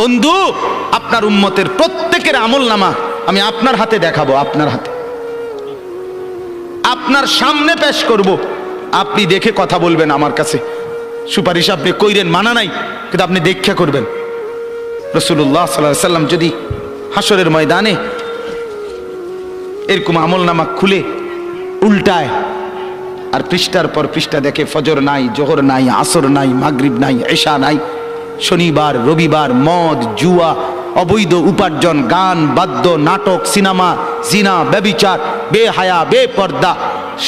বন্ধু, আপনার উম্মতের প্রত্যেকের আমলনামা আমি আপনার হাতে দেখাবো, আপনার হাতে, আপনার সামনে পেশ করব, আপনি দেখে কথা বলবেন। আমার কাছে সুপারিশ আপনি কইরেন, মানা নাই, কিন্তু আপনি দেখা করবেন। রাসূলুল্লাহ সাল্লাল্লাহু আলাইহি ওয়াসাল্লাম যদি হাসরের ময়দানে এরকম আমলনামা খুলে উল্টায় আর পৃষ্ঠার পর পৃষ্ঠা দেখে ফজর নাই, জোহর নাই, আসর নাই, মাগরিব নাই, এশা নাই, শনিবার রবিবার, মদ জুয়া, অবৈধ উপার্জন, গান বাদ্য, নাটক, সিনেমা, জিনা, ব্যভিচার, বেহায়া, বেপর্দা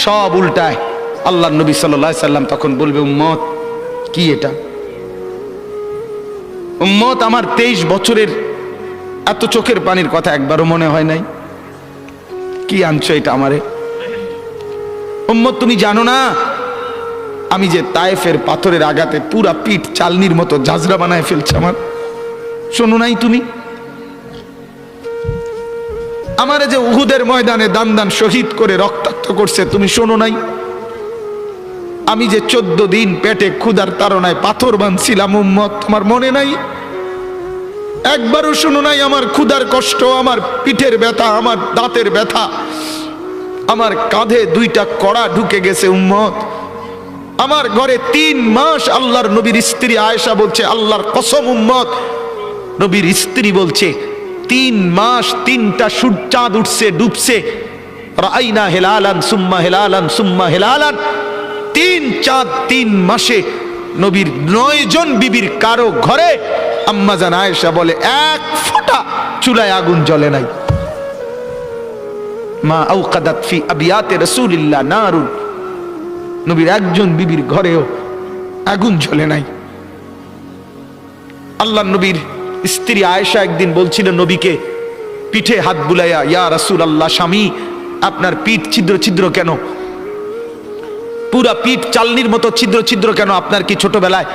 সব উল্টায়। আল্লাহর নবী সাল্লাল্লাহু আলাইহি সাল্লাম তখন বলবে, উম্মত কি এটা? উম্মত, আমার 23 বছরের এত চোখের পানির কথা একবারও মনে হয় নাই? কি আনছো এটা আমারে? উম্মত, তুমি জানো না আমি যে তায়েফের পাথরের আঘাতে পুরা পিঠ চালনির মতো জাজরা বানায় ফেলছে আমার? শোনো নাই তুমি? আমারে যে উহুদের ময়দানে দান দান শহীদ করে রক্তাক্ত করছে, তুমি শোনো নাই? আমি যে 14 দিন পেটে ক্ষুধার তাড়নায় পাথর বাঁধছিলাম, উম্মত তোমার মনে নাই? একবারও শোনো নাই আমার ক্ষুধার কষ্ট, আমার পিঠের ব্যথা, আমার দাঁতের ব্যথা, আমার কাঁধে 2টা কড়া ঢুকে গেছে? উম্মত, আমার ঘরে 3 মাস আল্লাহর নবীর স্ত্রী আয়েশা বলছে, আল্লাহর কসম উম্মত, নবীর স্ত্রী বলছে 3 মাস 3টা চাঁদ উঠছে ডুবছে, রাইনা হেলালান সুম্মা হেলালান সুম্মা হেলালান, 3 চাঁদ 3 মাসে নবীর 9 জন বিবির কারো ঘরে আম্মা জান আয়েশা বলে 1 ফোঁটা চুলায় আগুন জ্বলে নাই। মা আওকাদাত ফি আবিয়াতে রাসূলিল্লাহ নারুন, নবীর একজন বিবির ঘরেও আগুন জ্বলে নাই। আল্লাহ নবীর স্ত্রী আয়েশা একদিন বলছিল নবীকে পিঠে হাত বুলাইয়া, ইয়া রাসূলুল্লাহ, স্বামী আপনার পিঠ ছিদ্র ছিদ্র কেন? পুরা পিঠ চালনির মতো ছিদ্র ছিদ্র কেন? আপনার কি ছোটবেলায়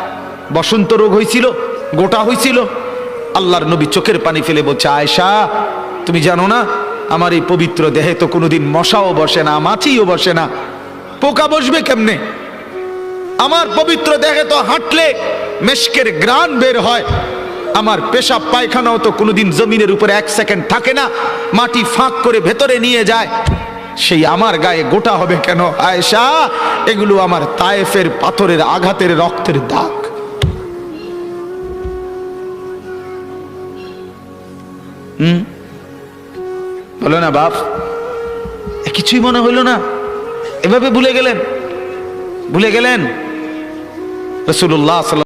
বসন্ত রোগ হয়েছিল, গোটা হয়েছিল? আল্লাহর নবী চোখের পানি ফেলে বলছে, আয়েশা তুমি জানো না আমার এই পবিত্র দেহে তো কোনোদিন মশাও বসে না, মাছিও বসে না, পোকা বসবে কেমনে? আমার পবিত্র দেহে তো হাঁটলে মেশকের ঘ্রাণ বের হয়, আমার পেশাব পায়খানাও তো কোনোদিন জমিনের উপরে 1 সেকেন্ড থাকে না, মাটি ফাঁক করে ভেতরে নিয়ে যায়, সেই আমার গায়ে গোটা হবে কেন? আয়েশা, এগুলো আমার তায়েফের পাথরের আঘাতের রক্তের দাগ। বলো না বাপ, কিছুই মনে হইল না? এভাবে ভুলে গেলেন রাসূলুল্লাহ সাল্লাল্লাহু